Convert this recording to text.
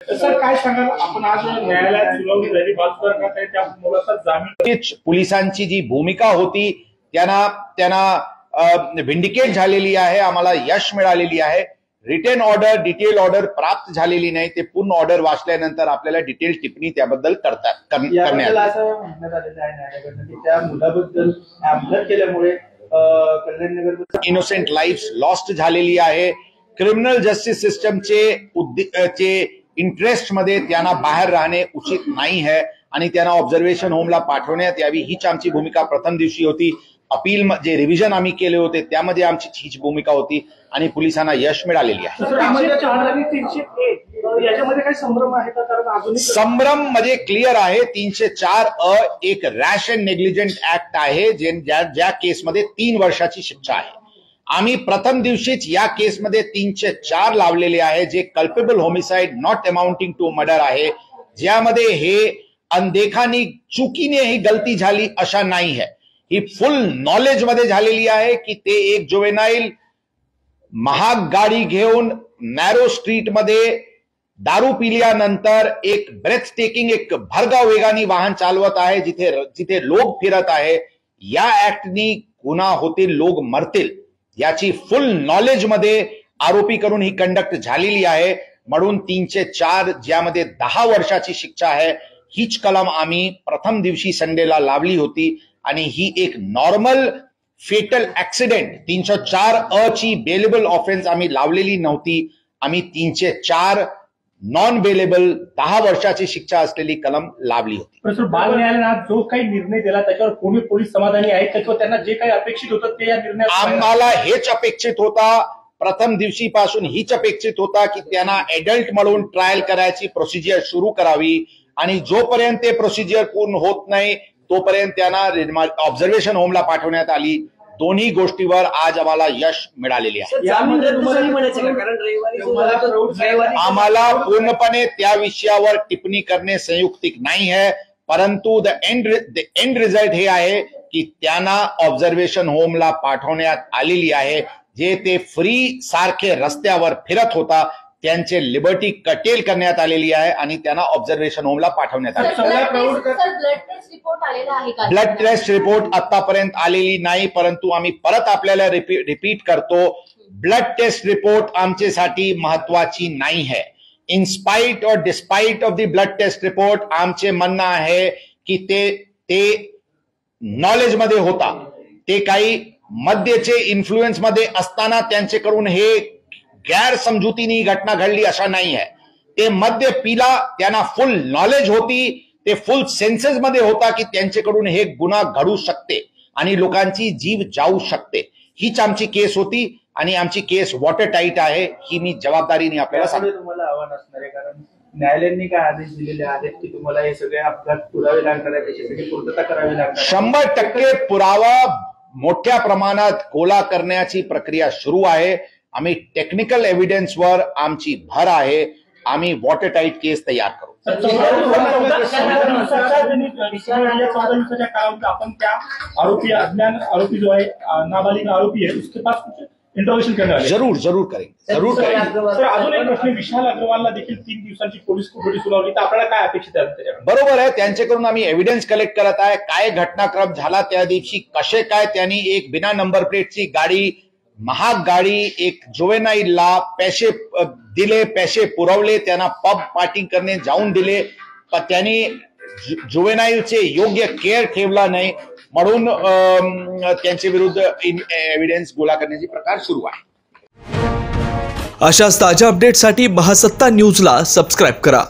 Sir काय सांगाल आपण आज न्यायालयात सुनावणी झाली बाजूदार करताय त्या मुलाचा जामीन पोलिसांची जी भूमिका होती त्यांना व्हिंडिकेट झालेली आहे, आम्हाला यश मिळालेली आहे। रिटन ऑर्डर डिटेल ऑर्डर प्राप्त झालेली नाही, ते पूर्ण ऑर्डर वाचल्यानंतर आपल्याला डिटेल टिप्पणी त्याबद्दल करण्यात असं म्हणण्यात आलेलं आहे न्यायालयाकडून की त्या मुलाबद्दल अपघात केल्यामुळे कल्याणनगर इनोसेंट लाईफ्स लॉस्ट झालेली आहे। क्रिमिनल जस्टिस सिस्टमचे इंटरेस्ट मध्ये त्यांना बाहेर राहणे उचित नाही है आणि त्यांना ऑब्झर्वेशन होमला पाठवण्यात यावी हीच आमची भूमिका प्रथम दिवशी होती। अपील जे रिव्हिजन आम्ही केले होते त्यामध्ये आमची हीच भूमिका होती आणि पोलिसांना यश मिळालेली आहे। याच्यामध्ये काही संभ्रम आहे का? कारण अजूनही संभ्रम म्हणजे क्लिअर आहे। 304 एक रॅश अँड नेग्लिजंट ऍक्ट आहे ज्या केसमध्ये 3 वर्षाची शिक्षा आहे। आम्ही प्रथम दिवशीच या केसमध्ये 304 लावलेले आहे जे culpable homicide not amounting to murder आहे, ज्यामध्ये हे अनदेखानी चुकीने ही गलती झाली अशा नाही है, ही फुल नॉलेज मध्ये झालेली आहे की ते एक जुवेनाईल महाग गाडी घेऊन नॅरो स्ट्रीट मध्ये दारू पिल्यानंतर एक ब्रेथ टेकिंग एक भरधाव वेगाने वाहन चालवत आहे जिथे लोक फिरत आहे। या ऍक्टनी गुन्हा होतील, लोक मरतील याची फुल नॉलेज मध्ये आरोपी करून ही कंडक्ट झालेली आहे। म्हणून 304 ज्यामध्ये 10 वर्षाची शिक्षा आहे हीच कलम आम्ही प्रथम दिवशी संडेला लावली होती आणि ही एक नॉर्मल फेटल ऍक्सिडेंट 304 ची बेलेबल ऑफेन्स आम्ही लावलेली नव्हती। आम्ही 304 नॉन बेलेबल 10 वर्षाची शिक्षा असलेली कलम लावली होती। प्रोफेसर बाल न्यायालयाने जो काही निर्णय दिला त्याच्यावर कोणी पोलीस समाधानी आहेत किंवा त्यांना जे काही अपेक्षित होतं ते या निर्णयात आम्हाला हेच अपेक्षित होता, प्रथम दिवशीपासून हीच अपेक्षित होता की त्यांना एडल्ट म्हणून ट्रायल करायची प्रोसिजर सुरू करावी आणि जोपर्यंत ते प्रोसिजर पूर्ण होत नाही तोपर्यंत त्यांना ऑब्झर्वेशन होमला पाठवण्यात आली। दोन्ही गोष्टीवर आज आम्हाला यश मिळालेले आहे। आम्हाला पूर्णपणे त्या विषयावर टिप्पणी करणे संयुक्तिक नाही है, परंतु द एंड रिझल्ट हे आहे की त्यांना ऑब्झर्वेशन होमला पाठवण्यात आलेली आहे। जे ते फ्री सारखे रस्त्यावर फिरत होता त्यांचे लिबर्टी कटेल करण्यात आलेली आहे आणि त्यांना ऑब्झर्वेशन होमला पाठवण्यात आले। ब्लड टेस्ट रिपोर्ट आतापर्यंत आलेली नाही, परंतु आम्ही परत आपल्याला रिपीट करतो, ब्लड टेस्ट रिपोर्ट आमच्यासाठी महत्वाची नाही है। इन स्पाइट और despite of the blood test report आमचे म्हणणं आहे की ते नॉलेज मध्ये होता, ते काही मद्याचे इन्फ्लुएन्स मध्ये असताना त्यांच्याकडून हे गैरसमजुतीने घटना घडली अशा नाही आहे। ते मद्य पिला, त्यांना फुल नॉलेज होती, ते फुल सेन्सेस मध्ये होता की त्यांच्याकडून हे गुन्हा घडू शकते आणि लोकांची जीव जाऊ शकते। हीच आमची केस होती आणि आमची केस वॉटर टाईट आहे ही मी जबाबदारीने आपल्याला सांगतो। तुम्हाला आव्हान असणार आहे कारण न्यायालयाने काय आदेश दिलेले आहेत की तुम्हाला हे सगळे अपघात पुरावे लागणार आहे, त्याच्यासाठी पूर्तता करावी लागणार। 100% पुरावा मोठ्या प्रमाणात गोळा करण्याची प्रक्रिया सुरू आहे। आम्ही टेक्निकल एव्हिडन्सवर आमची भर आहे, आम्ही वॉटर टाईट केस तयार करू। आपण त्या आरोपी जो आहे नाबालिग आरोपी है उसके पास कुछ इंट्रोगेशन करणार जरूर करेंगे। सर अजून एक प्रश्न, विशाल अग्रवालला देखील 3 दिवसांची पोलीस कोठडी सुनावली, तर आपल्याला काय अपेक्षित आहे त्याच्याकडे? बरोबर आहे, त्यांच्याकडून आम्ही एव्हिडन्स कलेक्ट करत आहे, काय घटनाक्रम झाला त्या दिवशी, कसे काय त्यांनी एक बिना नंबर प्लेटची गाडी महाग गाडी एक जुवेनाईलला पैसे दिले, पैसे पुरवले, त्यांना पब पार्टी करणे जाऊन दिले, पण त्यांनी जुवेनाईलचे योग्य केअर ठेवला नाही म्हणून त्यांच्या विरुद्ध एव्हिडन्स गोळा करण्याची प्रकार सुरू आहे। अशाच ताज्या अपडेटसाठी महासत्ता न्यूजला सबस्क्राइब करा।